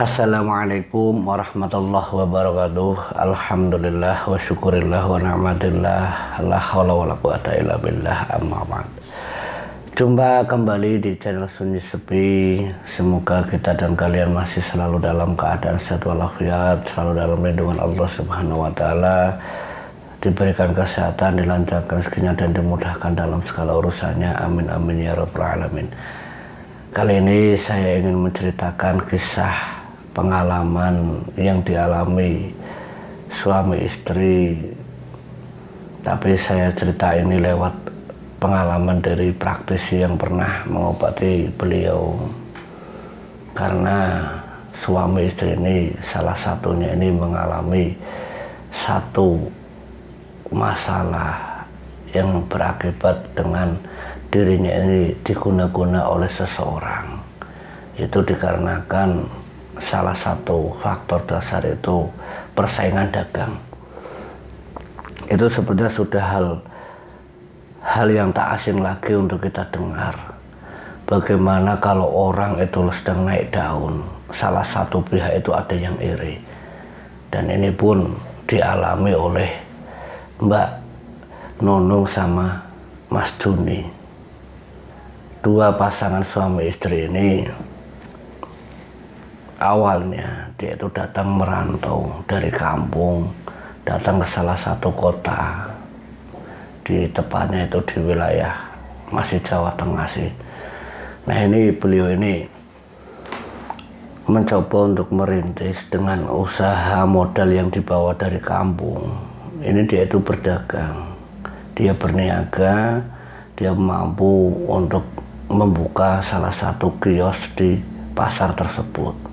Assalamualaikum warahmatullahi wabarakatuh. Alhamdulillah wa syukurillah wa ni'matillah. La haula wala quwata illa billah, amma ba'd. Jumpa kembali di channel Sunyi Sepi. Semoga kita dan kalian masih selalu dalam keadaan sehat walafiat, selalu dalam lindungan Allah Subhanahu wa taala, diberikan kesehatan, dilancarkan rezekinya dan dimudahkan dalam segala urusannya. Amin amin ya rabbal alamin. Kali ini saya ingin menceritakan kisah pengalaman yang dialami suami istri, tapi saya cerita ini lewat pengalaman dari praktisi yang pernah mengobati beliau. Karena suami istri ini salah satunya ini mengalami satu masalah yang berakibat dengan dirinya ini diguna-guna oleh seseorang. Itu dikarenakan salah satu faktor dasar itu persaingan dagang. Itu sebenarnya sudah hal yang tak asing lagi untuk kita dengar. Bagaimana kalau orang itu sedang naik daun, salah satu pihak itu ada yang iri. Dan ini pun dialami oleh Mbak Nunung sama Mas Juni. Dua pasangan suami istri ini awalnya dia itu datang merantau dari kampung, datang ke salah satu kota, di tepatnya itu di wilayah masih Jawa Tengah sih. Nah ini beliau ini mencoba untuk merintis dengan usaha modal yang dibawa dari kampung. Ini dia itu berdagang, dia berniaga, dia mampu untuk membuka salah satu kios di pasar tersebut.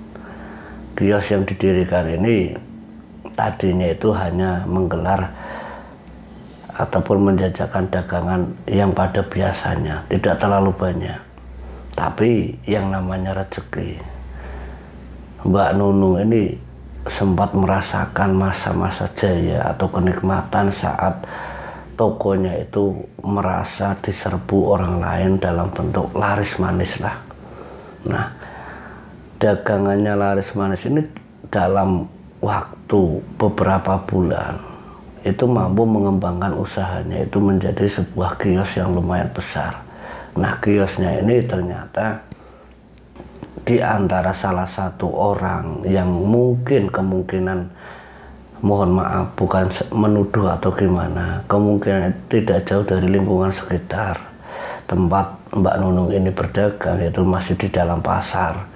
Kios yang didirikan ini tadinya itu hanya menggelar ataupun menjajakan dagangan yang pada biasanya, tidak terlalu banyak. Tapi yang namanya rezeki, Mbak Nunung ini sempat merasakan masa-masa jaya atau kenikmatan saat tokonya itu merasa diserbu orang lain dalam bentuk laris manis lah. Nah, dagangannya laris manis ini dalam waktu beberapa bulan itu mampu mengembangkan usahanya itu menjadi sebuah kios yang lumayan besar. Nah, kiosnya ini ternyata di antara salah satu orang yang mungkin kemungkinan, mohon maaf bukan menuduh atau gimana, kemungkinan tidak jauh dari lingkungan sekitar tempat Mbak Nunung ini berdagang, yaitu masih di dalam pasar.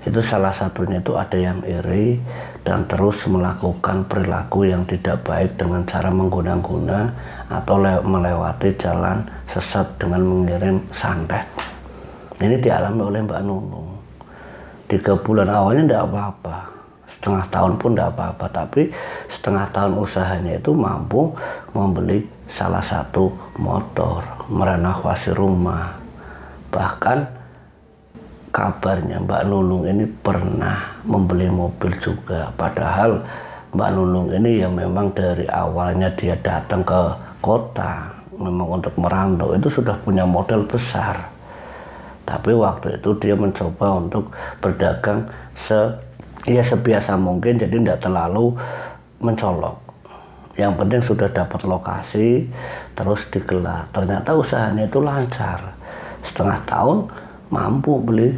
Itu salah satunya itu ada yang iri dan terus melakukan perilaku yang tidak baik dengan cara mengguna-guna atau melewati jalan sesat dengan mengirim santet. Ini dialami oleh Mbak Nunung. 3 bulan awalnya tidak apa-apa, setengah tahun pun tidak apa-apa, tapi setengah tahun usahanya itu mampu membeli salah satu motor, merenovasi rumah. Bahkan kabarnya Mbak Nunung ini pernah membeli mobil juga. Padahal Mbak Nunung ini yang memang dari awalnya dia datang ke kota memang untuk merantau itu sudah punya modal besar. Tapi waktu itu dia mencoba untuk berdagang sebiasa mungkin, jadi tidak terlalu mencolok. Yang penting sudah dapat lokasi, terus digelar. Ternyata usahanya itu lancar. Setengah tahun mampu beli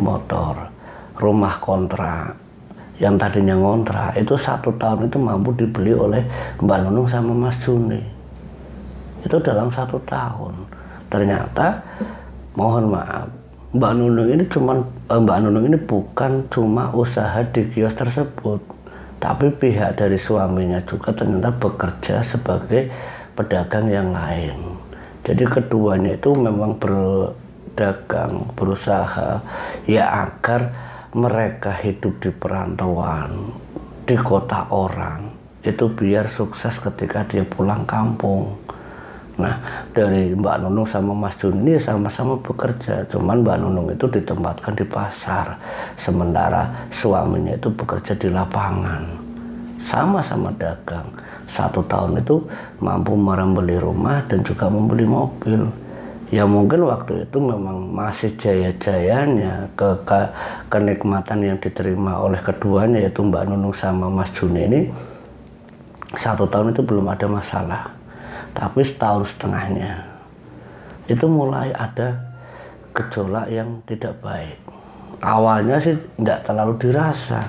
motor, rumah kontrak. Yang tadinya ngontrak itu 1 tahun itu mampu dibeli oleh Mbak Nunung sama Mas Juni. Itu dalam 1 tahun. Ternyata mohon maaf, Mbak Nunung ini bukan cuma usaha di kios tersebut, tapi pihak dari suaminya juga ternyata bekerja sebagai pedagang yang lain. Jadi keduanya itu memang berdagang, berusaha ya agar mereka hidup di perantauan, di kota orang, itu biar sukses ketika dia pulang kampung. Nah, dari Mbak Nunung sama Mas Juni sama-sama bekerja, cuman Mbak Nunung itu ditempatkan di pasar, sementara suaminya itu bekerja di lapangan. Sama-sama dagang. 1 tahun itu mampu membeli rumah dan juga membeli mobil. Ya mungkin waktu itu memang masih jaya-jayanya kenikmatan yang diterima oleh keduanya, yaitu Mbak Nunung sama Mas Juni ini. 1 tahun itu belum ada masalah, tapi setahun setengahnya itu mulai ada gejolak yang tidak baik. Awalnya sih tidak terlalu dirasa.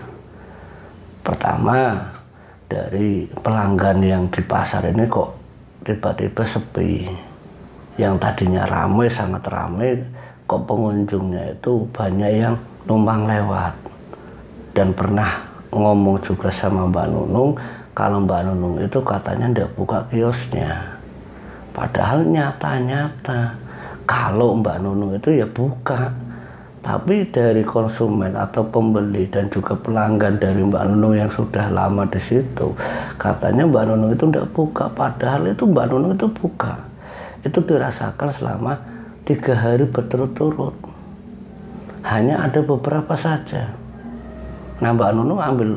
Pertama, dari pelanggan yang di pasar ini kok tiba-tiba sepi. Yang tadinya ramai, sangat ramai, kok pengunjungnya itu banyak yang numpang lewat. Dan pernah ngomong juga sama Mbak Nunung, kalau Mbak Nunung itu katanya tidak buka kiosnya. Padahal nyata-nyata kalau Mbak Nunung itu ya buka. Tapi dari konsumen atau pembeli dan juga pelanggan dari Mbak Nunung yang sudah lama di situ, katanya Mbak Nunung itu tidak buka. Padahal itu Mbak Nunung itu buka. Itu dirasakan selama 3 hari berturut-turut. Hanya ada beberapa saja. Nah, Mbak Nunung ambil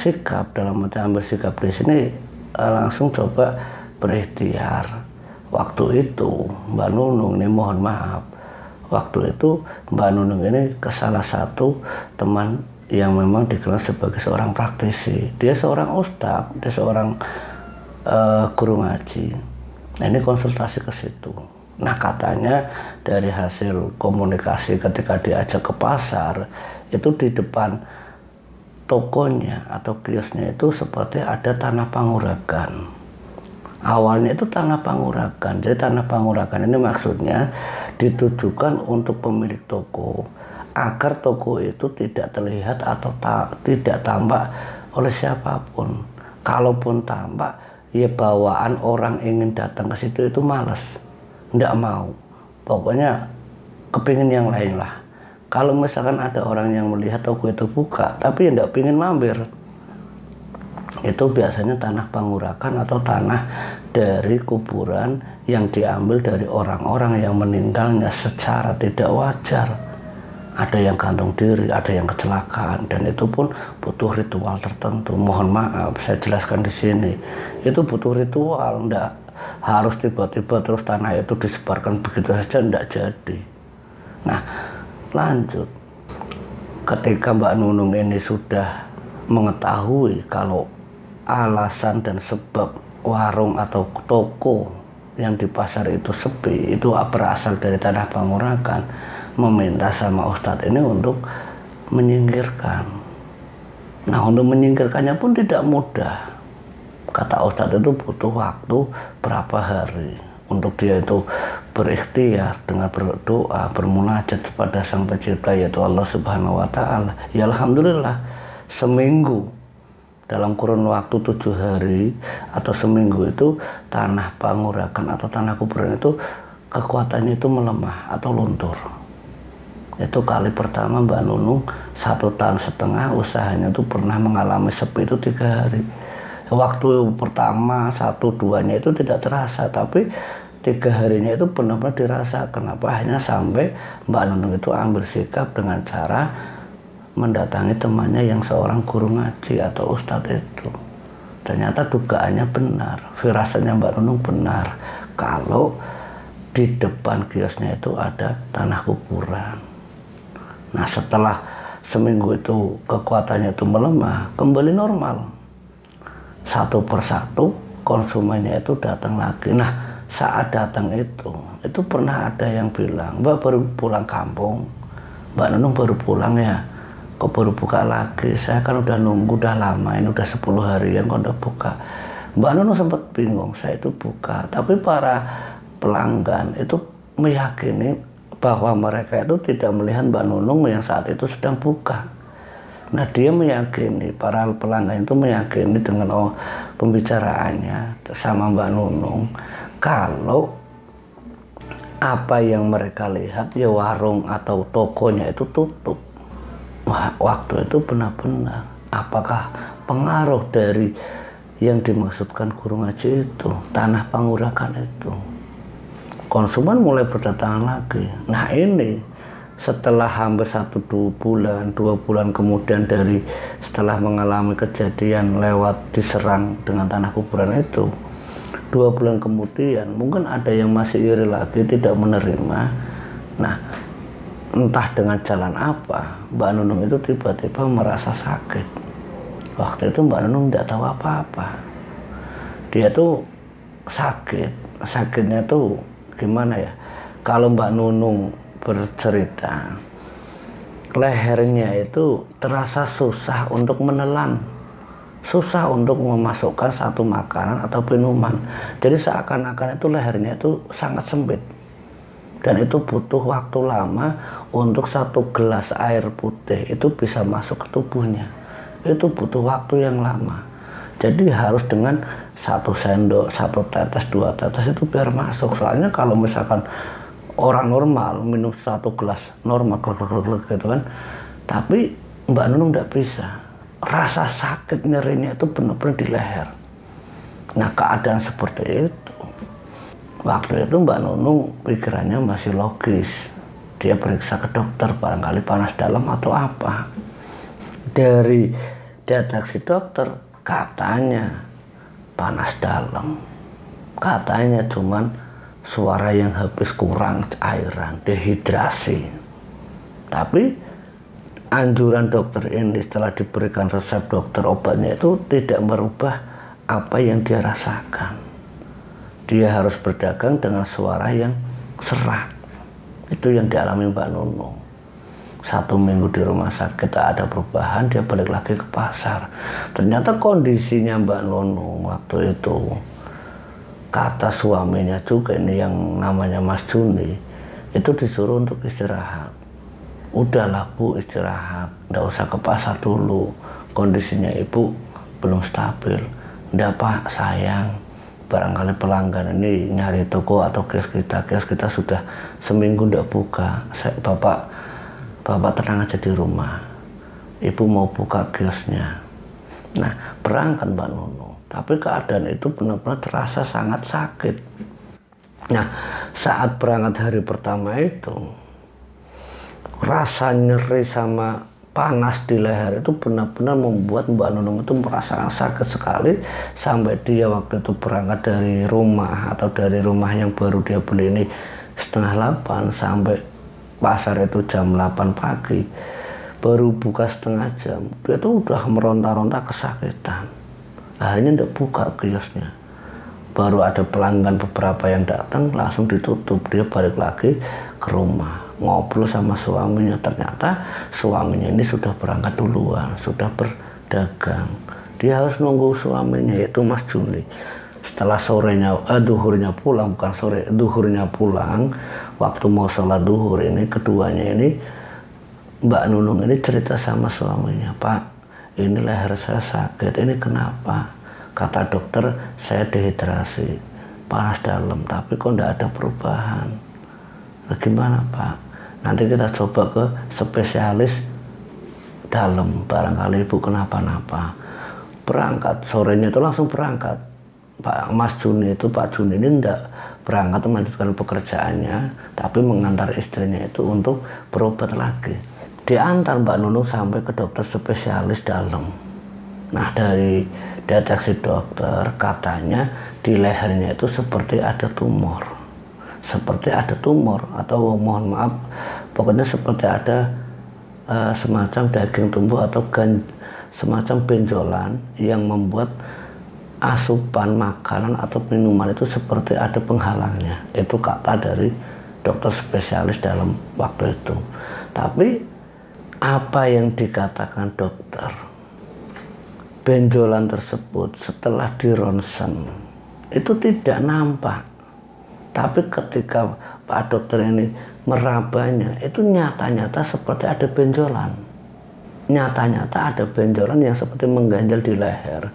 sikap, dalam arti ambil sikap di sini langsung coba berikhtiar. Waktu itu Mbak Nunung ini mohon maaf, waktu itu Mbak Nunung ini ke salah satu teman yang memang dikenal sebagai seorang praktisi. Dia seorang ustadz, dia seorang guru ngaji. Nah, ini konsultasi ke situ. Nah, katanya dari hasil komunikasi ketika diajak ke pasar, itu di depan tokonya atau kiosnya itu seperti ada tanah panguragan. Awalnya itu tanah panguragan. Jadi tanah panguragan ini maksudnya ditujukan untuk pemilik toko, agar toko itu tidak terlihat atau tidak tampak oleh siapapun. Kalaupun tampak, ya bawaan orang ingin datang ke situ itu malas, tidak mau, pokoknya kepingin yang lain lah. Kalau misalkan ada orang yang melihat toko itu buka tapi ya tidak pingin mampir, itu biasanya tanah pangurakan atau tanah dari kuburan yang diambil dari orang-orang yang meninggalnya secara tidak wajar. Ada yang gantung diri, ada yang kecelakaan, dan itu pun butuh ritual tertentu. Mohon maaf, saya jelaskan di sini. Itu butuh ritual, enggak harus tiba-tiba terus tanah itu disebarkan begitu saja, enggak jadi. Nah, lanjut. Ketika Mbak Nunung ini sudah mengetahui kalau alasan dan sebab warung atau toko yang di pasar itu sepi, itu berasal dari tanah panguragan, meminta sama Ustadz ini untuk menyingkirkan. Nah, untuk menyingkirkannya pun tidak mudah. Kata Ustadz itu butuh waktu berapa hari untuk dia itu berikhtiar dengan berdoa, bermunajat kepada Sang Pencipta, yaitu Allah Subhanahu wa Ta'ala. Ya alhamdulillah, seminggu, dalam kurun waktu 7 hari atau seminggu itu, tanah panguragan atau tanah kuburan itu kekuatannya itu melemah atau luntur. Itu kali pertama Mbak Nunung 1,5 tahun usahanya itu pernah mengalami sepi itu 3 hari. Waktu pertama 1-2-nya itu tidak terasa, tapi 3 harinya itu benar-benar dirasa. Kenapa? Hanya sampai Mbak Nunung itu ambil sikap dengan cara mendatangi temannya yang seorang guru ngaji atau ustadz itu. Ternyata dugaannya benar, firasatnya Mbak Nunung benar, kalau di depan kiosnya itu ada tanah kuburan. Nah, setelah seminggu itu kekuatannya itu melemah, kembali normal. Satu persatu konsumennya itu datang lagi. Nah, saat datang itu pernah ada yang bilang, Mbak baru pulang kampung, Mbak Nunung baru pulang ya, kok baru buka lagi? Saya kan udah nunggu udah lama, ini udah 10 harian kok udah buka. Mbak Nunung sempat bingung, saya itu buka, tapi para pelanggan itu meyakini bahwa mereka itu tidak melihat Mbak Nunung yang saat itu sedang buka. Nah, dia meyakini, para pelanggan itu meyakini dengan pembicaraannya sama Mbak Nunung, kalau apa yang mereka lihat ya warung atau tokonya itu tutup. Wah, waktu itu benar-benar, apakah pengaruh dari yang dimaksudkan guru ngaji itu, tanah panguragan itu, konsumen mulai berdatangan lagi. Nah, ini setelah hampir 1-2 bulan kemudian dari setelah mengalami kejadian lewat diserang dengan tanah kuburan itu, 2 bulan kemudian mungkin ada yang masih iri lagi, tidak menerima. Nah, entah dengan jalan apa Mbak Nunung itu tiba-tiba merasa sakit. Waktu itu Mbak Nunung tidak tahu apa-apa. Dia tuh sakitnya tuh gimana ya, kalau Mbak Nunung bercerita, lehernya itu terasa susah untuk menelan, susah untuk memasukkan satu makanan atau minuman. Jadi seakan-akan itu lehernya itu sangat sempit, dan itu butuh waktu lama untuk 1 gelas air putih itu bisa masuk ke tubuhnya. Itu butuh waktu yang lama. Jadi harus dengan 1 sendok, 1 tetes, 2 tetes itu biar masuk. Soalnya kalau misalkan orang normal minum 1 gelas normal gitu kan, tapi Mbak Nunung tidak bisa. Rasa sakit nyerinya itu benar-benar di leher. Nah, keadaan seperti itu, waktu itu Mbak Nunung pikirannya masih logis. Dia periksa ke dokter, barangkali panas dalam atau apa. Dari deteksi dokter katanya panas dalam, katanya cuman suara yang habis kurang cairan, dehidrasi. Tapi anjuran dokter ini setelah diberikan resep dokter obatnya itu tidak merubah apa yang dia rasakan. Dia harus berdagang dengan suara yang serak. Itu yang dialami Mbak Nunung. 1 minggu di rumah sakit tak ada perubahan, dia balik lagi ke pasar. Ternyata kondisinya Mbak Nunung waktu itu, kata suaminya juga ini yang namanya Mas Juni, itu disuruh untuk istirahat. Udahlah Bu, istirahat, nggak usah ke pasar dulu, kondisinya ibu belum stabil. Nggak Pak, sayang, barangkali pelanggan ini nyari toko atau kios kita sudah seminggu nggak buka. Bapak tenang aja di rumah, ibu mau buka kiosnya. Nah, berangkat Mbak Nunung, tapi keadaan itu benar-benar terasa sangat sakit. Nah, saat berangkat hari pertama itu, rasa nyeri sama panas di leher itu benar-benar membuat Mbak Nunung itu merasa sakit sekali, sampai dia waktu itu berangkat dari rumah atau dari rumah yang baru dia beli ini 7:30 sampai pasar itu jam 8 pagi, baru buka setengah jam, dia tuh udah meronta-ronta kesakitan. Akhirnya tidak buka kiosnya. Baru ada pelanggan beberapa yang datang, langsung ditutup. Dia balik lagi ke rumah, ngobrol sama suaminya. Ternyata suaminya ini sudah berangkat duluan, sudah berdagang. Dia harus nunggu suaminya, yaitu Mas Juni. Setelah duhurnya pulang, bukan sore, duhurnya pulang, waktu mau sholat duhur ini, keduanya ini, Mbak Nunung ini cerita sama suaminya, Pak, ini leher saya sakit, ini kenapa? Kata dokter, saya dehidrasi, panas dalam, tapi kok tidak ada perubahan. Nah, gimana Pak? Nanti kita coba ke spesialis dalam, barangkali ibu kenapa-napa. Berangkat, sorenya itu langsung berangkat. Pak Juni ini tidak berangkat melanjutkan pekerjaannya, tapi mengantar istrinya itu untuk berobat lagi. Diantar Mbak Nunung sampai ke dokter spesialis dalam. Nah, dari deteksi dokter katanya di lehernya itu seperti ada tumor, atau mohon maaf, pokoknya seperti ada semacam daging tumbuh atau semacam benjolan yang membuat asupan makanan atau minuman itu seperti ada penghalangnya. Itu kata dari dokter spesialis dalam waktu itu. Tapi apa yang dikatakan dokter, benjolan tersebut setelah di ronsen itu tidak nampak, tapi ketika Pak dokter ini merabanya, itu nyata-nyata seperti ada benjolan. Nyata-nyata ada benjolan yang seperti mengganjal di leher.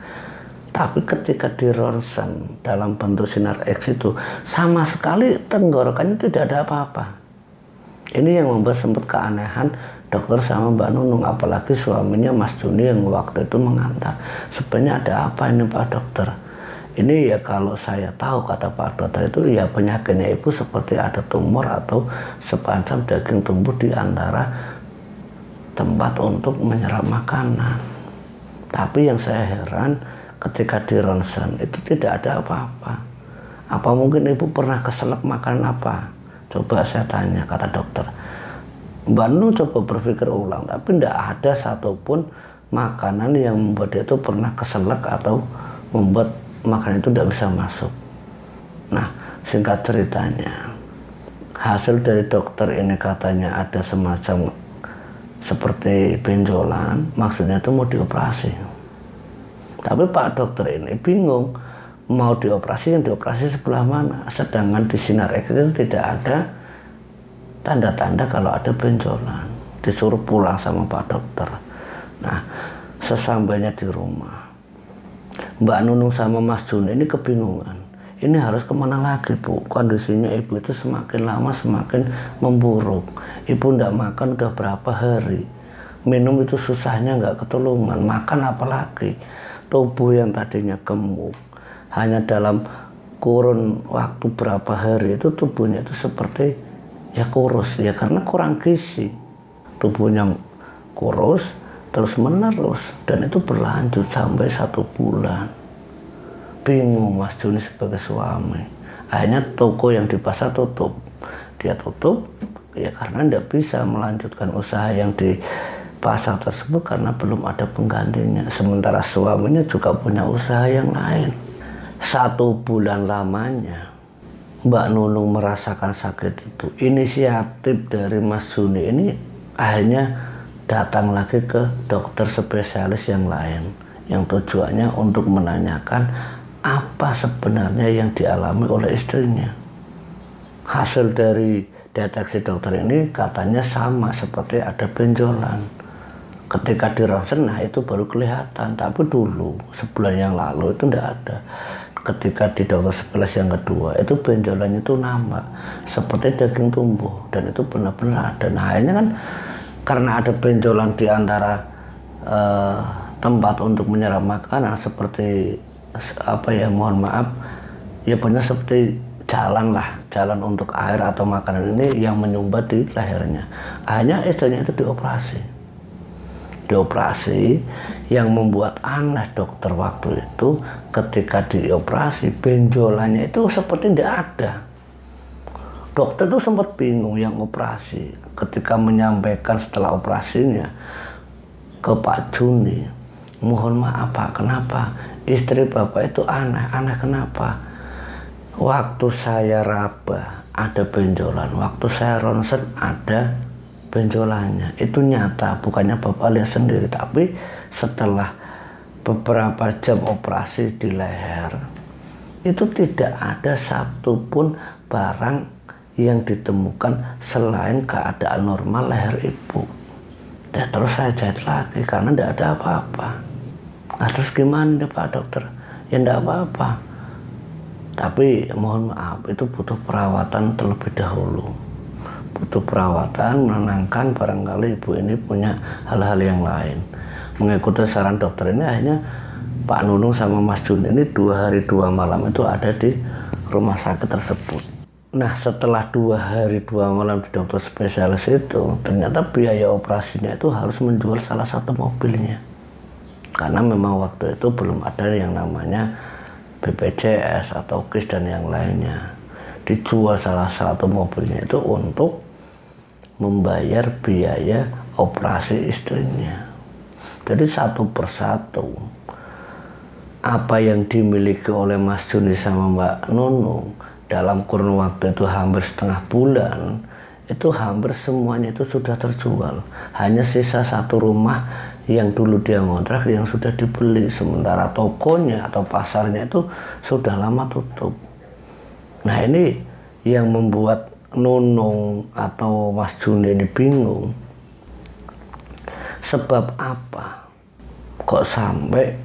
Tapi ketika di ronsen dalam bentuk sinar X itu, sama sekali tenggorokannya tidak ada apa-apa. Ini yang membuat sempat keanehan dokter sama Mbak Nunung, apalagi suaminya Mas Juni yang waktu itu mengantar. Sebenarnya ada apa ini Pak dokter? Ini ya kalau saya tahu, kata Pak dokter itu ya penyakitnya ibu seperti ada tumor atau semacam daging tumbuh di antara tempat untuk menyerap makanan. Tapi yang saya heran, ketika di ronsen itu tidak ada apa-apa. Apa mungkin ibu pernah keselak makanan apa? Coba saya tanya, kata dokter. Mbak Nun coba berpikir ulang, tapi tidak ada satupun makanan yang membuat dia itu pernah keselak atau membuat makanan itu tidak bisa masuk. Nah, singkat ceritanya, hasil dari dokter ini katanya ada semacam seperti benjolan, maksudnya itu mau dioperasi. Tapi Pak dokter ini bingung, mau dioperasi, yang dioperasi sebelah mana, sedangkan di sinar X itu tidak ada tanda-tanda kalau ada benjolan. Disuruh pulang sama Pak dokter. Nah, sesampainya di rumah, Mbak Nunung sama Mas Jun ini kebingungan. Ini harus kemana lagi, Bu? Kondisinya ibu itu semakin lama semakin memburuk. Ibu tidak makan udah berapa hari. Minum itu susahnya nggak ketulungan. Makan apalagi. Tubuh yang tadinya gemuk, hanya dalam kurun waktu berapa hari itu tubuhnya itu seperti ya kurus. Ya karena kurang gizi. Tubuhnya kurus terus menerus. Dan itu berlanjut sampai 1 bulan. Bingung Mas Juni sebagai suami. Akhirnya toko yang di pasar tutup. Dia tutup ya karena tidak bisa melanjutkan usaha yang di pasar tersebut karena belum ada penggantinya. Sementara suaminya juga punya usaha yang lain. 1 bulan lamanya Mbak Nunung merasakan sakit itu. Inisiatif dari Mas Juni ini akhirnya datang lagi ke dokter spesialis yang lain, yang tujuannya untuk menanyakan apa sebenarnya yang dialami oleh istrinya. Hasil dari deteksi dokter ini katanya sama seperti ada benjolan. Ketika di ronsen, nah itu baru kelihatan. Tapi dulu, sebulan yang lalu itu tidak ada. Ketika di dokter spesialis yang kedua, itu benjolannya itu nambah seperti daging tumbuh. Dan itu benar-benar ada. Nah akhirnya kan karena ada benjolan di antara tempat untuk menyerap makanan, seperti apa ya, mohon maaf, ya benar seperti jalan lah, jalan untuk air atau makanan ini yang menyumbat di lehernya. Akhirnya istrinya itu dioperasi. Yang membuat aneh dokter waktu itu, ketika dioperasi benjolannya itu seperti tidak ada. Dokter itu sempat bingung yang operasi ketika menyampaikan setelah operasinya ke Pak Juni, mohon maaf Pak, kenapa istri Bapak itu aneh kenapa? Waktu saya raba ada benjolan, waktu saya ronsen ada benjolannya. Itu nyata, bukannya Bapak lihat sendiri. Tapi setelah beberapa jam operasi di leher, itu tidak ada satupun barang yang ditemukan selain keadaan normal leher ibu. Dan terus saya jahit lagi karena tidak ada apa-apa. Nah, terus gimana nih Pak dokter? Ya tidak apa-apa, tapi mohon maaf itu butuh perawatan terlebih dahulu. Butuh perawatan, menenangkan, barangkali ibu ini punya hal-hal yang lain. Mengikuti saran dokter ini, akhirnya Pak Nunung sama Mas Jun ini 2 hari 2 malam itu ada di rumah sakit tersebut. Nah, setelah 2 hari 2 malam di dokter spesialis itu, ternyata biaya operasinya itu harus menjual salah satu mobilnya. Karena memang waktu itu belum ada yang namanya BPJS atau KIS dan yang lainnya. Dijual salah satu mobilnya itu untuk membayar biaya operasi istrinya. Jadi satu persatu apa yang dimiliki oleh Mas Juni sama Mbak Nunung dalam kurun waktu itu hampir setengah bulan, itu hampir semuanya itu sudah terjual. Hanya sisa 1 rumah yang dulu dia ngontrak yang sudah dibeli, sementara tokonya atau pasarnya itu sudah lama tutup. Nah ini yang membuat Nunung atau Mas Juni ini bingung. Sebab apa kok sampai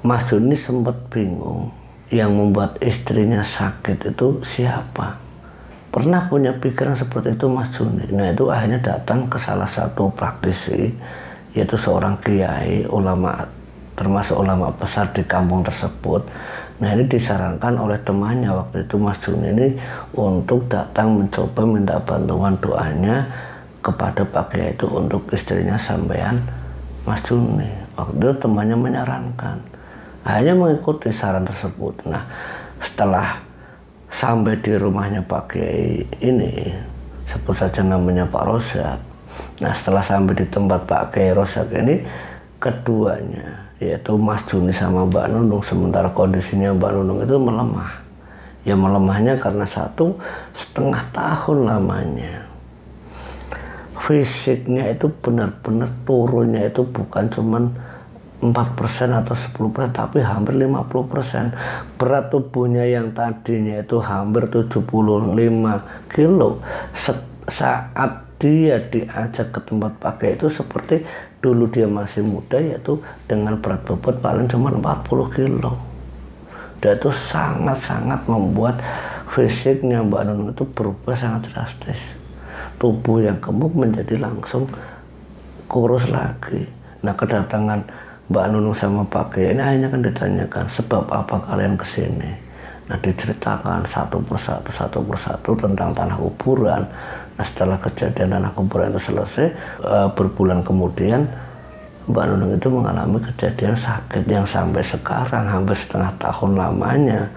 Mas Juni sempat bingung, yang membuat istrinya sakit itu siapa? Pernah punya pikiran seperti itu Mas Juni. Nah itu akhirnya datang ke salah satu praktisi, yaitu seorang kiai, ulama, termasuk ulama besar di kampung tersebut. Nah ini disarankan oleh temannya waktu itu Mas Juni ini untuk datang mencoba minta bantuan doanya kepada Pak Kiai itu untuk istrinya sampean Mas Juni. Waktu itu temannya menyarankan, akhirnya mengikuti saran tersebut. Nah setelah sampai di rumahnya Pak Kiai ini, sebut saja namanya Pak Rozak. Nah, setelah sampai di tempat Pak Kiai Rozak ini, keduanya yaitu Mas Juni sama Mbak Nunung, sementara kondisinya Mbak Nunung itu melemah. Ya melemahnya karena 1,5 tahun lamanya. Fisiknya itu benar-benar turunnya itu bukan cuman 4% atau 10%, tapi hampir 50%. Berat tubuhnya yang tadinya itu hampir 75 kilo, saat dia diajak ke tempat pakai itu seperti dulu dia masih muda, yaitu dengan berat bobot paling cuma 40 kilo. Dan itu sangat-sangat membuat fisiknya Mbak Nunung itu berubah sangat drastis. Tubuh yang gemuk menjadi langsung kurus lagi. Nah, kedatangan Mbak Nunung sama Pak Kiai ini akhirnya kan ditanyakan, sebab apa kalian kesini? Nah, diceritakan satu persatu tentang tanah kuburan. Nah, setelah kejadian tanah kuburan itu selesai, berbulan kemudian Mbak Nunung itu mengalami kejadian sakit yang sampai sekarang hampir setengah tahun lamanya.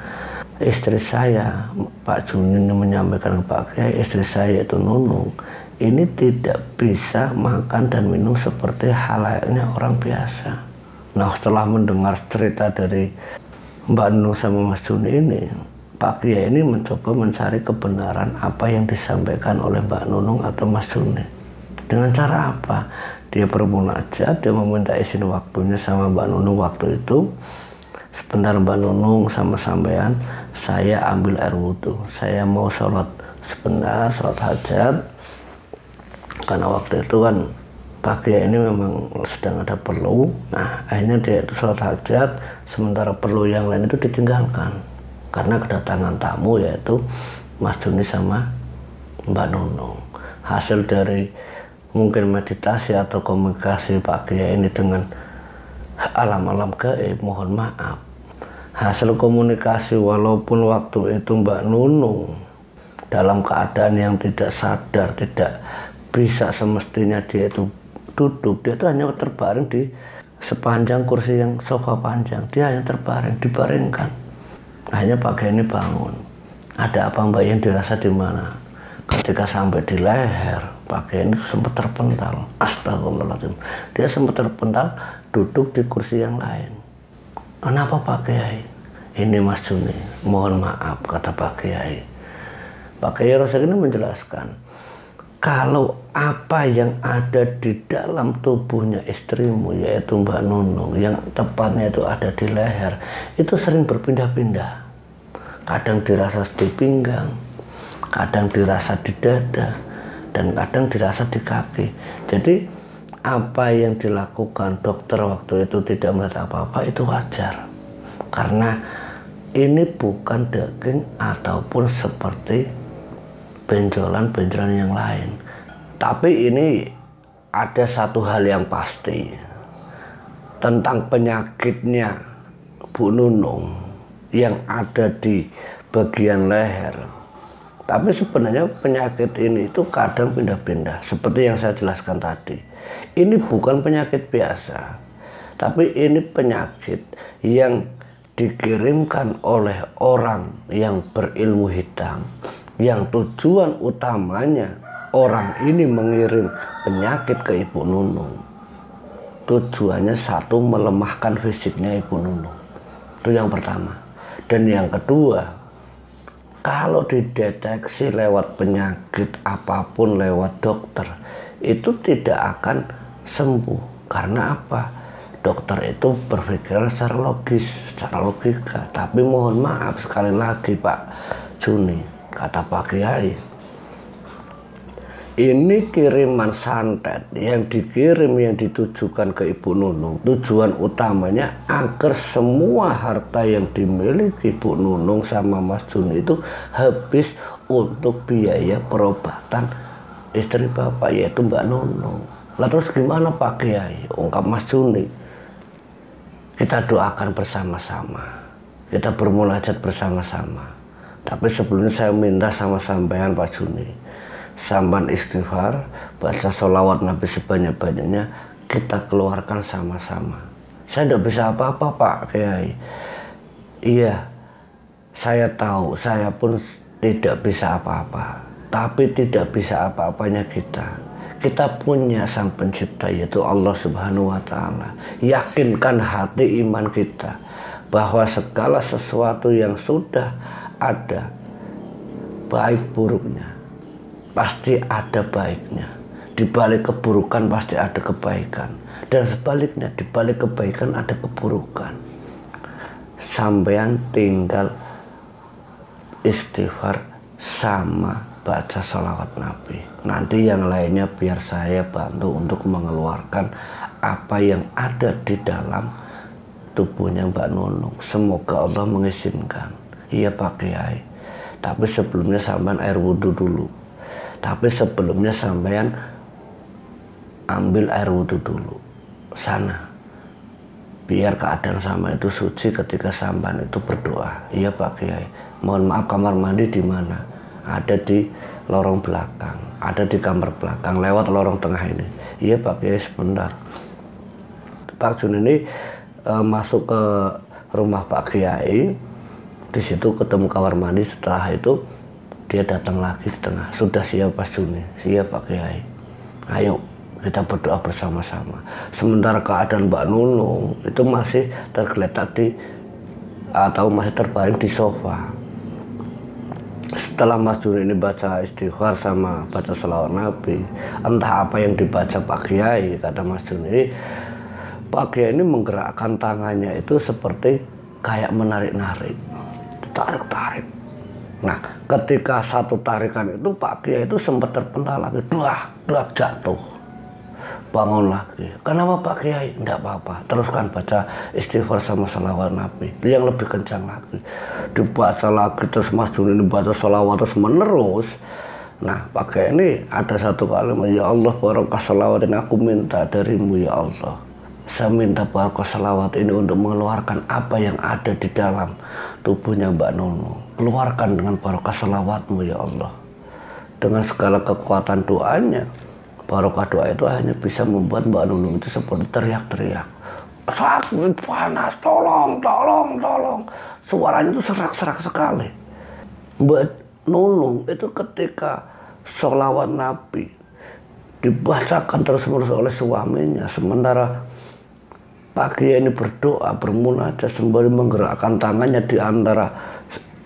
Istri saya, Pak Juni, menyampaikan ke Pak Kiai, istri saya itu Nunung ini tidak bisa makan dan minum seperti halayaknya orang biasa. Nah, setelah mendengar cerita dari Mbak Nunung sama Mas Juni ini, Pak Kiai ini mencoba mencari kebenaran apa yang disampaikan oleh Mbak Nunung atau Mas Juni. Dengan cara apa? Dia bermunajat, dia meminta izin waktunya sama Mbak Nunung waktu itu. Sebentar Mbak Nunung sama sampean, saya ambil air wudhu, saya mau sholat sebentar, sholat hajat. Karena waktu itu kan Pak Kiai ini memang sedang ada perlu. Nah, akhirnya dia itu sholat hajat, sementara perlu yang lain itu ditinggalkan karena kedatangan tamu yaitu Mas Juni sama Mbak Nunung. Hasil dari mungkin meditasi atau komunikasi Pak Kiai ini dengan alam-alam gaib, mohon maaf, hasil komunikasi walaupun waktu itu Mbak Nunung dalam keadaan yang tidak sadar, tidak bisa semestinya dia itu duduk, dia itu hanya terbaring di sepanjang kursi yang sofa panjang, dia hanya terbaring, dibaringkan. Akhirnya Pak Kiai ini bangun, ada apa Mbak yang dirasa di mana? Ketika sampai di leher, Pak Kiai ini sempat terpental, astagfirullahaladzim, dia sempat terpental duduk di kursi yang lain. Kenapa Pak Kiai? Ini Mas Juni, mohon maaf, kata Pak Kiai. Pak Kiai Rozak ini menjelaskan, kalau apa yang ada di dalam tubuhnya istrimu yaitu Mbak Nunung, yang tepatnya itu ada di leher, itu sering berpindah-pindah. Kadang dirasa di pinggang, kadang dirasa di dada, dan kadang dirasa di kaki. Jadi apa yang dilakukan dokter waktu itu tidak melihat apa-apa, itu wajar. Karena ini bukan daging ataupun seperti benjolan-benjolan yang lain. Tapi ini ada satu hal yang pasti tentang penyakitnya Bu Nunung yang ada di bagian leher. Tapi sebenarnya penyakit ini itu kadang pindah-pindah, seperti yang saya jelaskan tadi. Ini bukan penyakit biasa, tapi ini penyakit yang dikirimkan oleh orang yang berilmu hitam, yang tujuan utamanya orang ini mengirim penyakit ke Ibu Nunung. Tujuannya satu, melemahkan fisiknya Ibu Nunung. Itu yang pertama. Dan yang kedua, kalau dideteksi lewat penyakit apapun lewat dokter, itu tidak akan sembuh. Karena apa? Dokter itu berpikir secara logis, secara logika. Tapi mohon maaf sekali lagi Pak Juni, kata Pak Kiai, ini kiriman santet yang dikirim, yang ditujukan ke Ibu Nunung, tujuan utamanya agar semua harta yang dimiliki Ibu Nunung sama Mas Juni itu habis untuk biaya perobatan istri bapak yaitu Mbak Nunung. Lah terus gimana Pak Kiai? Ungkap Mas Juni, kita doakan bersama-sama, kita bermunajat bersama-sama. Tapi sebelumnya saya minta sama sampean Pak Juni, sampan istighfar, baca sholawat Nabi sebanyak-banyaknya, kita keluarkan sama-sama. Saya tidak bisa apa-apa Pak Kiai. Iya, Saya tahu saya pun tidak bisa apa-apa, tapi tidak bisa apa-apanya kita. Kita punya Sang Pencipta, yaitu Allah Subhanahu wa Ta'ala. Yakinkan hati iman kita bahwa segala sesuatu yang sudah ada, baik buruknya, pasti ada baiknya. Di balik keburukan pasti ada kebaikan, dan sebaliknya di balik kebaikan ada keburukan. Sampean tinggal istighfar sama baca sholawat Nabi. Nanti yang lainnya biar saya bantu untuk mengeluarkan apa yang ada di dalam tubuhnya Mbak Nunung. Semoga Allah mengizinkan. Iya Pak Kiai, tapi sebelumnya sampean air wudhu dulu. Tapi sebelumnya sampean ambil air wudhu dulu sana, biar keadaan sama itu suci ketika sampean itu berdoa. Iya Pak Kiai. Mohon maaf, kamar mandi di mana? Ada di lorong belakang, ada di kamar belakang lewat lorong tengah ini. Iya Pak Kiai, sebentar. Pak Jun ini masuk ke rumah Pak Kiai, di situ ketemu kamar mandi. Setelah itu dia datang lagi di tengah. Sudah siap Pak Juni? Siap Pak Kiai. Ayo kita berdoa bersama-sama. Sementara keadaan Mbak Nunung itu masih tergeletak atau masih terbaring di sofa. Setelah Mas Juni ini baca istighfar sama baca sholawat Nabi, entah apa yang dibaca Pak Kiai, kata Mas Juni, Pak Kiai ini menggerakkan tangannya itu seperti kayak menarik-narik, tarik-tarik. Nah, ketika satu tarikan itu Pak Kiai itu sempat terpental lagi, duak jatuh, bangun lagi. Kenapa Pak Kiai? Enggak apa-apa, teruskan baca istighfar sama sholawat Nabi yang lebih kencang lagi. Dibaca lagi, terus Mas Juni ini baca sholawat terus menerus. Nah Pak Kiai ini ada satu kalimat, ya Allah barokah sholawat ini aku minta darimu ya Allah. Saya minta barokah sholawat ini untuk mengeluarkan apa yang ada di dalam tubuhnya Mbak Nunung. Keluarkan dengan barokah sholawatmu ya Allah. Dengan segala kekuatan doanya, barokah doa itu hanya bisa membuat Mbak Nunung itu seperti teriak-teriak. Sakit, panas, tolong. Suaranya itu serak-serak sekali. Mbak Nunung itu ketika sholawat Nabi dibacakan terus-menerus oleh suaminya, sementara Pak Kiai ini berdoa, bermunajat sembari menggerakkan tangannya di antara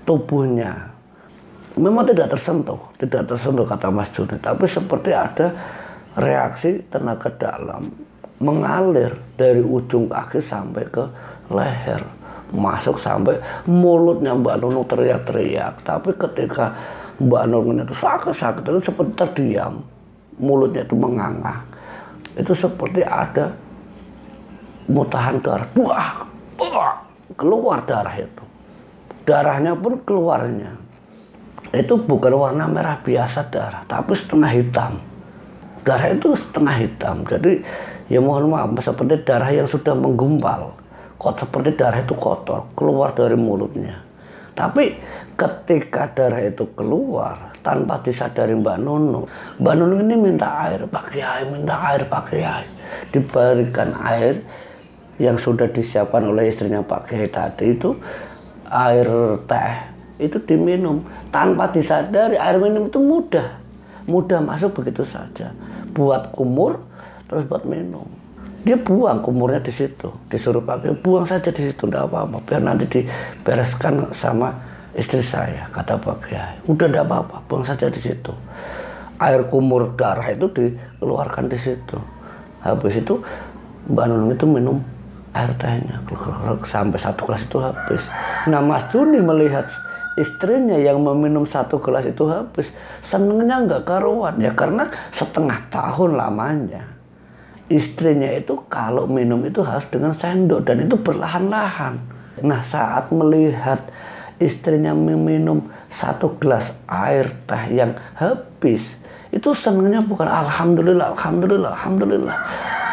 tubuhnya. Memang tidak tersentuh kata Mas Juni, tapi seperti ada reaksi tenaga dalam mengalir dari ujung kaki sampai ke leher, masuk sampai mulutnya Mbak Nunung teriak-teriak. Tapi ketika Mbak Nunung itu sakit itu seperti terdiam, mulutnya itu menganga, itu seperti ada mutahan darah, keluar darah itu. Darahnya pun keluarnya itu bukan warna merah biasa darah, tapi setengah hitam. Darah itu setengah hitam, jadi ya mohon maaf seperti darah yang sudah menggumpal, seperti darah itu kotor keluar dari mulutnya. Tapi ketika darah itu keluar tanpa disadari Mbak Nunung ini minta air, Pak Kiai, minta air Pak Kiai. Diberikan air yang sudah disiapkan oleh istrinya Pak Kiai tadi, itu air teh itu diminum tanpa disadari. Air minum itu mudah masuk begitu saja, buat kumur terus buat minum. Dia buang kumurnya di situ, disuruh pakai buang saja di situ, tidak apa-apa, biar nanti dibereskan sama istri saya, kata Pak Kiai. Udah tidak apa-apa, buang saja di situ. Air kumur darah itu dikeluarkan di situ. Habis itu Mbak Nunung itu minum air tehnya sampai satu gelas itu habis. Nah Mas Juni melihat istrinya yang meminum satu gelas itu habis, senengnya nggak karuan ya, karena setengah tahun lamanya istrinya itu kalau minum itu harus dengan sendok dan itu perlahan-lahan. Nah saat melihat istrinya meminum satu gelas air teh yang habis, itu senengnya bukan alhamdulillah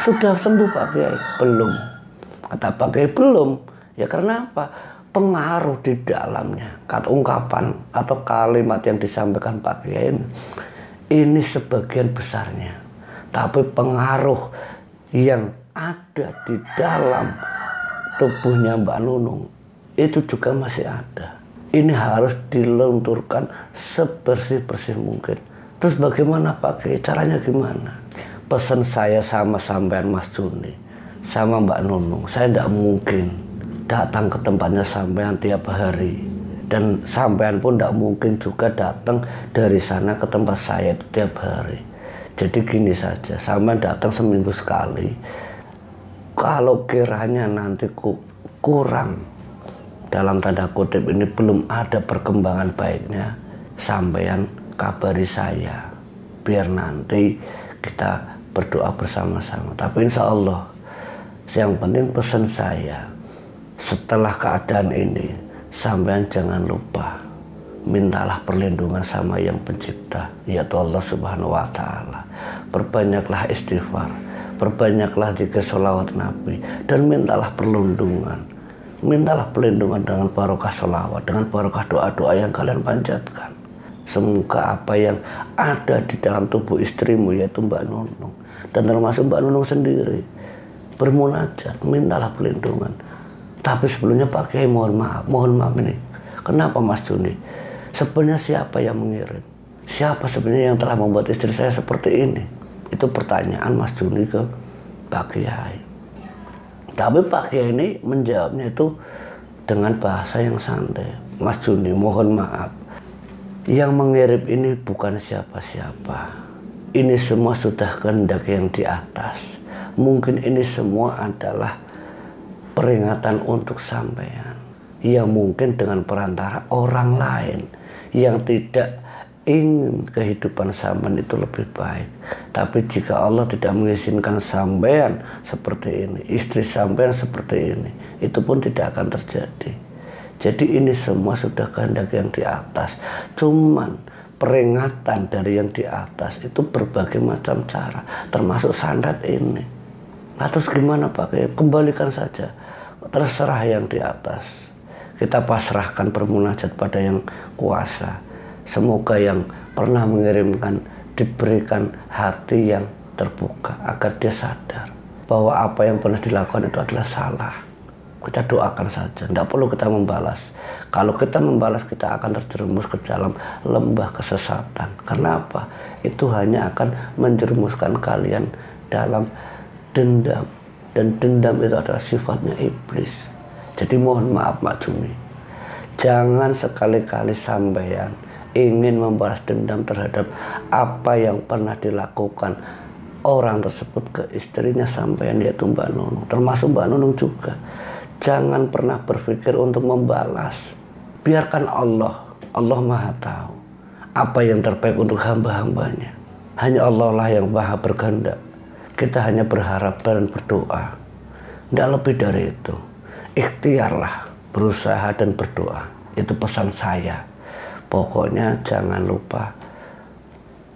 sudah sembuh Pak Kiai. Belum, kata Pak Kiai, belum. Ya karena apa? Pengaruh di dalamnya, kata ungkapan atau kalimat yang disampaikan Pak Kiai ini sebagian besarnya, tapi pengaruh yang ada di dalam tubuhnya Mbak Nunung itu juga masih ada. Ini harus dilunturkan sebersih-bersih mungkin. Terus bagaimana Pak Kiai? Caranya gimana? Pesan saya sama sampean Mas Juni, sama Mbak Nunung, saya tidak mungkin datang ke tempatnya sampean tiap hari. Dan sampean pun tidak mungkin juga datang dari sana ke tempat saya itu tiap hari. Jadi gini saja, sampean datang seminggu sekali. Kalau kiranya nanti kurang, dalam tanda kutip ini belum ada perkembangan baiknya, sampean kabari saya, biar nanti kita berdoa bersama-sama. Tapi insya Allah, yang penting pesan saya, setelah keadaan ini, sampean jangan lupa, mintalah perlindungan sama Yang Pencipta, yaitu Allah Subhanahu wa Ta'ala. Perbanyaklah istighfar, perbanyaklah zikir sholawat Nabi, dan mintalah perlindungan. Mintalah perlindungan dengan barokah sholawat, dengan barokah doa-doa yang kalian panjatkan. Semoga apa yang ada di dalam tubuh istrimu, yaitu Mbak Nunung, dan termasuk Mbak Nunung sendiri, bermunajat, mintalah perlindungan. Tapi sebelumnya Pak Kiai mohon maaf ini. Kenapa Mas Juni? Sebenarnya siapa yang mengirim? Siapa sebenarnya yang telah membuat istri saya seperti ini? Itu pertanyaan Mas Juni ke Pak Kiai. Tapi Pak Kiai ini menjawabnya itu dengan bahasa yang santai. Mas Juni, mohon maaf, yang mengirim ini bukan siapa-siapa. Ini semua sudah kehendak yang di atas. Mungkin ini semua adalah peringatan untuk sampean, yang mungkin dengan perantara orang lain yang tidak ingin kehidupan sampean itu lebih baik. Tapi jika Allah tidak mengizinkan sampean seperti ini, istri sampean seperti ini, itu pun tidak akan terjadi. Jadi ini semua sudah kehendak yang di atas. Cuman peringatan dari yang di atas itu berbagai macam cara, termasuk sandat ini. Nah, terus gimana Pak Kiai? Kembalikan saja, terserah yang di atas. Kita pasrahkan permunajat pada yang kuasa. Semoga yang pernah mengirimkan diberikan hati yang terbuka agar dia sadar bahwa apa yang pernah dilakukan itu adalah salah. Kita doakan saja, tidak perlu kita membalas. Kalau kita membalas, kita akan terjerumus ke dalam lembah kesesatan. Karena apa? Itu hanya akan menjerumuskan kalian dalam dendam, dan dendam itu adalah sifatnya iblis. Jadi mohon maaf Mak Juni, jangan sekali-kali sampean ingin membalas dendam terhadap apa yang pernah dilakukan orang tersebut ke istrinya sampean, yaitu Mbak Nunung, termasuk Mbak Nunung juga. Jangan pernah berpikir untuk membalas. Biarkan Allah Maha tahu apa yang terbaik untuk hamba-hambanya. Hanya Allah lah yang maha berkehendak. Kita hanya berharap dan berdoa, tidak lebih dari itu. Ikhtiarlah, berusaha dan berdoa. Itu pesan saya. Pokoknya jangan lupa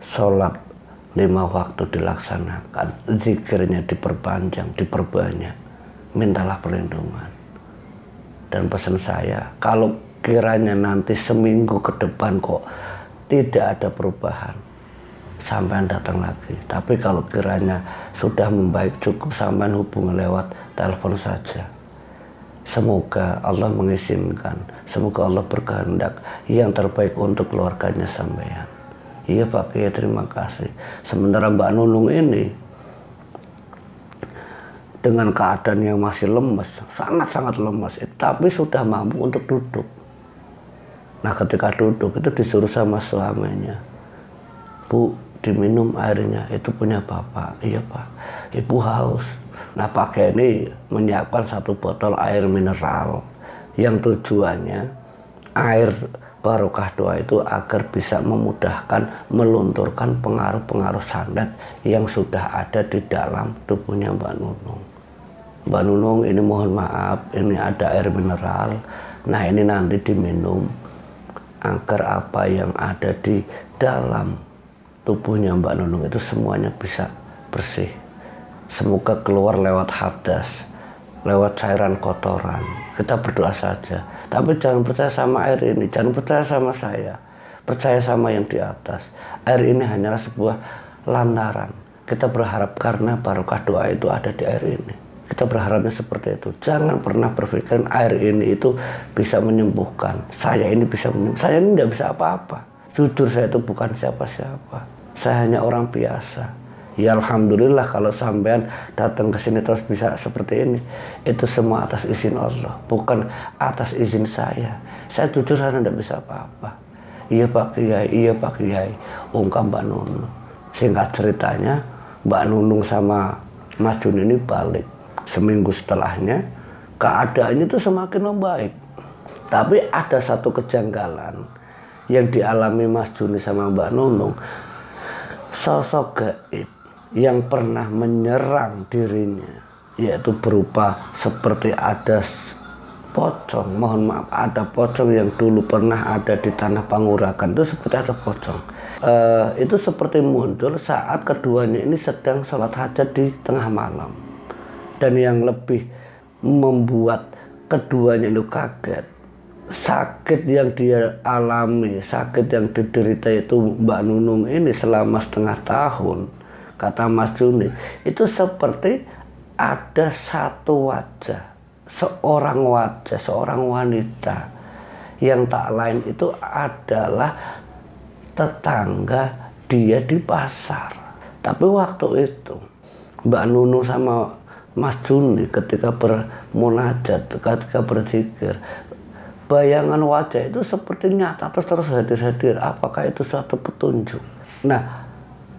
sholat 5 waktu dilaksanakan, zikirnya diperpanjang, diperbanyak, mintalah perlindungan. Dan pesan saya, kalau kiranya nanti seminggu ke depan kok tidak ada perubahan, sampean datang lagi. Tapi kalau kiranya sudah membaik, cukup sampean hubungi lewat telepon saja. Semoga Allah mengizinkan, semoga Allah berkehendak yang terbaik untuk keluarganya sampean. Iya Pak Kiai, terima kasih. Sementara Mbak Nunung ini dengan keadaan yang masih lemas, sangat-sangat lemas, tapi sudah mampu untuk duduk. Nah ketika duduk itu disuruh sama suaminya, Bu, diminum airnya, itu punya Bapak. Iya Pak, Ibu haus. Nah Pak Kiai ini menyiapkan 1 botol air mineral yang tujuannya air barokah doa itu agar bisa memudahkan melunturkan pengaruh-pengaruh sandat yang sudah ada di dalam tubuhnya Mbak Nunung. Mbak Nunung ini mohon maaf, ini ada air mineral. Nah ini nanti diminum agar apa yang ada di dalam tubuhnya Mbak Nunung itu semuanya bisa bersih. Semoga keluar lewat hadas, lewat cairan kotoran. Kita berdoa saja. Tapi jangan percaya sama air ini, jangan percaya sama saya. Percaya sama yang di atas. Air ini hanyalah sebuah lantaran. Kita berharap karena barokah doa itu ada di air ini. Kita berharapnya seperti itu. Jangan pernah berpikir air ini itu bisa menyembuhkan. Saya ini bisa menyembuhkan. Saya ini tidak bisa apa-apa. Jujur saya itu bukan siapa-siapa. Saya hanya orang biasa. Ya alhamdulillah kalau sampean datang ke sini terus bisa seperti ini. Itu semua atas izin Allah, bukan atas izin saya. Saya jujur saya tidak bisa apa-apa. Iya Pak Kiai, iya Pak Kiai, ungkap Mbak Nunung. Singkat ceritanya, Mbak Nunung sama Mas Juni ini balik. Seminggu setelahnya, keadaannya itu semakin membaik. Tapi ada satu kejanggalan yang dialami Mas Juni sama Mbak Nunung. Sosok gaib yang pernah menyerang dirinya, yaitu berupa seperti ada pocong, mohon maaf, ada pocong yang dulu pernah ada di tanah Panguragan, itu seperti ada pocong. Itu seperti muncul saat keduanya ini sedang sholat hajat di tengah malam. Dan yang lebih membuat keduanya itu kaget, sakit yang dia alami, sakit yang diderita itu Mbak Nunung ini selama setengah tahun, kata Mas Juni, itu seperti ada satu wajah, seorang wanita yang tak lain itu adalah tetangga dia di pasar. Tapi waktu itu Mbak Nunung sama Mas Juni ketika bermunajat, ketika berzikir, bayangan wajah itu seperti nyata terus hadir. Apakah itu suatu petunjuk? Nah,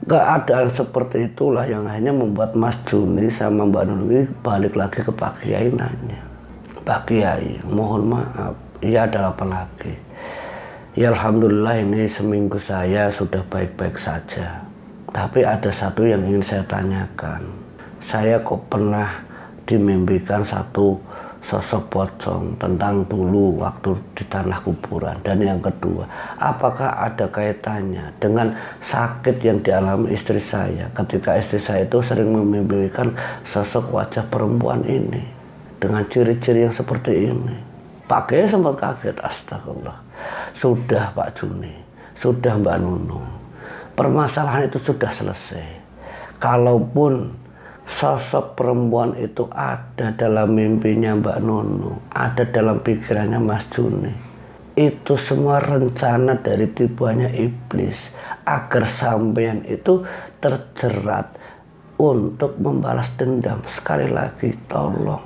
keadaan seperti itulah yang hanya membuat Mas Juni sama Mbak Nunung balik lagi ke Pak Kiai nanya, Pak Kiai, mohon maaf, ya ada apa lagi? Ya alhamdulillah ini seminggu saya sudah baik-baik saja. Tapi ada satu yang ingin saya tanyakan. Saya kok pernah dimimpikan satu sosok pocong tentang dulu waktu di tanah kuburan. Dan yang kedua, apakah ada kaitannya dengan sakit yang dialami istri saya ketika istri saya itu sering memimpikan sosok wajah perempuan ini dengan ciri-ciri yang seperti ini? Pak Kiai sempat kaget, astagfirullah. Sudah Pak Juni, sudah Mbak Nunung, permasalahan itu sudah selesai. Kalaupun sosok perempuan itu ada dalam mimpinya Mbak Nunung, ada dalam pikirannya Mas Juni, itu semua rencana dari tipuannya iblis agar sampean itu terjerat untuk membalas dendam. Sekali lagi tolong,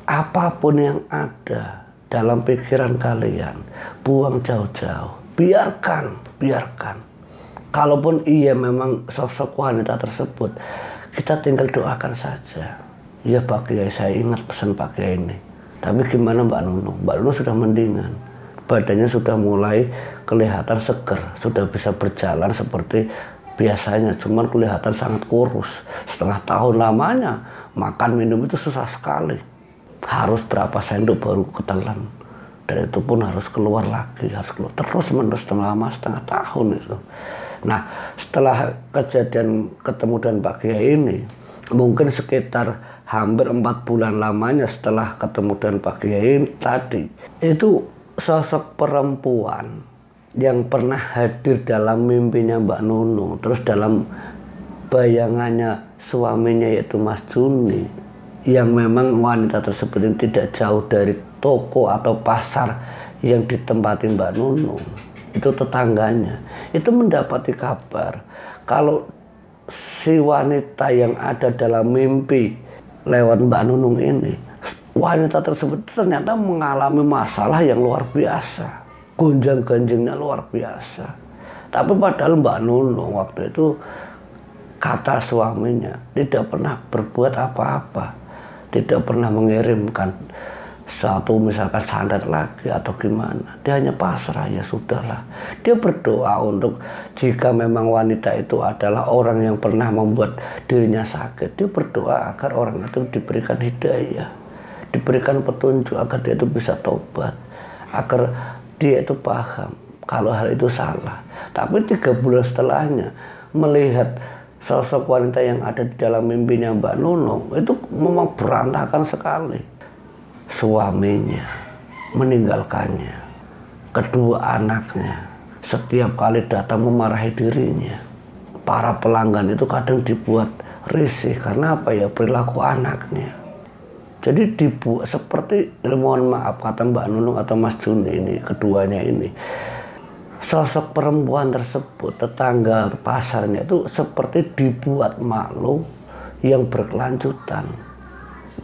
apapun yang ada dalam pikiran kalian, buang jauh-jauh. Biarkan. Kalaupun iya memang sosok wanita tersebut, kita tinggal doakan saja. Ya Pak Kiai, saya ingat pesan Pak Kiai ini. Tapi gimana Mbak Nunung? Mbak Nunung sudah mendingan. Badannya sudah mulai kelihatan seger, sudah bisa berjalan seperti biasanya. Cuman kelihatan sangat kurus. Setengah tahun lamanya makan minum itu susah sekali. Harus berapa sendok baru ketelan. Dan itu pun harus keluar lagi, harus keluar terus menerus selama setengah tahun itu. Nah, setelah kejadian ketemu dengan Pak Kiai ini, mungkin sekitar hampir 4 bulan lamanya setelah ketemu dengan Pak Kiai tadi, itu sosok perempuan yang pernah hadir dalam mimpinya Mbak Nunung, terus dalam bayangannya suaminya yaitu Mas Juni, yang memang wanita tersebut ini tidak jauh dari toko atau pasar yang ditempati Mbak Nunung, itu tetangganya, itu mendapati kabar kalau si wanita yang ada dalam mimpi lewat Mbak Nunung ini, wanita tersebut ternyata mengalami masalah yang luar biasa, gonjang-ganjingnya luar biasa. Tapi padahal Mbak Nunung waktu itu, kata suaminya, tidak pernah berbuat apa-apa, tidak pernah mengirimkan satu misalkan sandat lagi atau gimana. Dia hanya pasrah, ya sudahlah. Dia berdoa untuk jika memang wanita itu adalah orang yang pernah membuat dirinya sakit, dia berdoa agar orang itu diberikan hidayah, diberikan petunjuk agar dia itu bisa tobat, agar dia itu paham kalau hal itu salah. Tapi 3 bulan setelahnya melihat sosok wanita yang ada di dalam mimpinya Mbak Nunung itu memang berantakan sekali. Suaminya meninggalkannya, kedua anaknya setiap kali datang memarahi dirinya. Para pelanggan itu kadang dibuat risih karena apa ya, perilaku anaknya. Jadi dibuat seperti, mohon maaf kata Mbak Nunung atau Mas Juni ini, keduanya ini, sosok perempuan tersebut, tetangga pasarnya itu seperti dibuat malu yang berkelanjutan.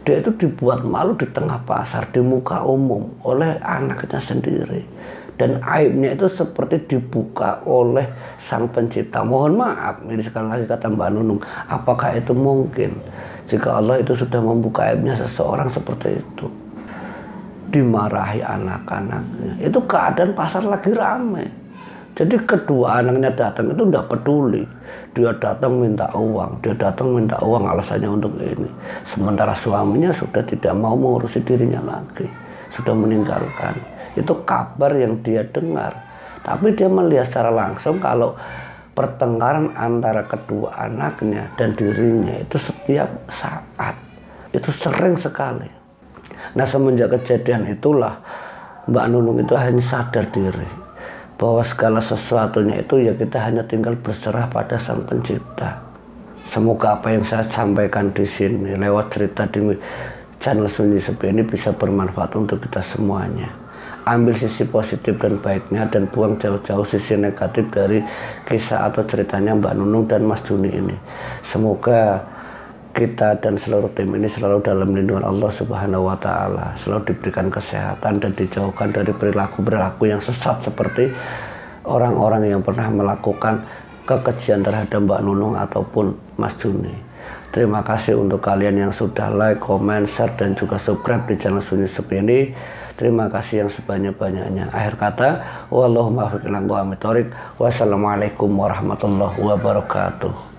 Dia itu dibuat malu di tengah pasar, di muka umum oleh anaknya sendiri. Dan aibnya itu seperti dibuka oleh Sang Pencipta. Mohon maaf, ini sekali lagi kata Mbak Nunung, apakah itu mungkin jika Allah itu sudah membuka aibnya seseorang seperti itu? Dimarahi anak-anaknya. Itu keadaan pasar lagi ramai. Jadi kedua anaknya datang itu tidak peduli. Dia datang minta uang, alasannya untuk ini. Sementara suaminya sudah tidak mau mengurusi dirinya lagi, sudah meninggalkan. Itu kabar yang dia dengar. Tapi dia melihat secara langsung kalau pertengkaran antara kedua anaknya dan dirinya itu setiap saat, itu sering sekali. Nah, semenjak kejadian itulah Mbak Nunung itu hanya sadar diri bahwa segala sesuatunya itu ya kita hanya tinggal berserah pada Sang Pencipta. Semoga apa yang saya sampaikan di sini lewat cerita di channel Sunyi Sepi ini bisa bermanfaat untuk kita semuanya. Ambil sisi positif dan baiknya dan buang jauh-jauh sisi negatif dari kisah atau ceritanya Mbak Nunung dan Mas Juni ini. Semoga kita dan seluruh tim ini selalu dalam lindungan Allah Subhanahu wa Ta'ala, selalu diberikan kesehatan dan dijauhkan dari perilaku-perilaku yang sesat seperti orang-orang yang pernah melakukan kekejian terhadap Mbak Nunung ataupun Mas Juni. Terima kasih untuk kalian yang sudah like, comment, share, dan juga subscribe di channel Sunyi Sepi ini. Terima kasih yang sebanyak-banyaknya. Akhir kata, wassalamualaikum warahmatullahi wabarakatuh.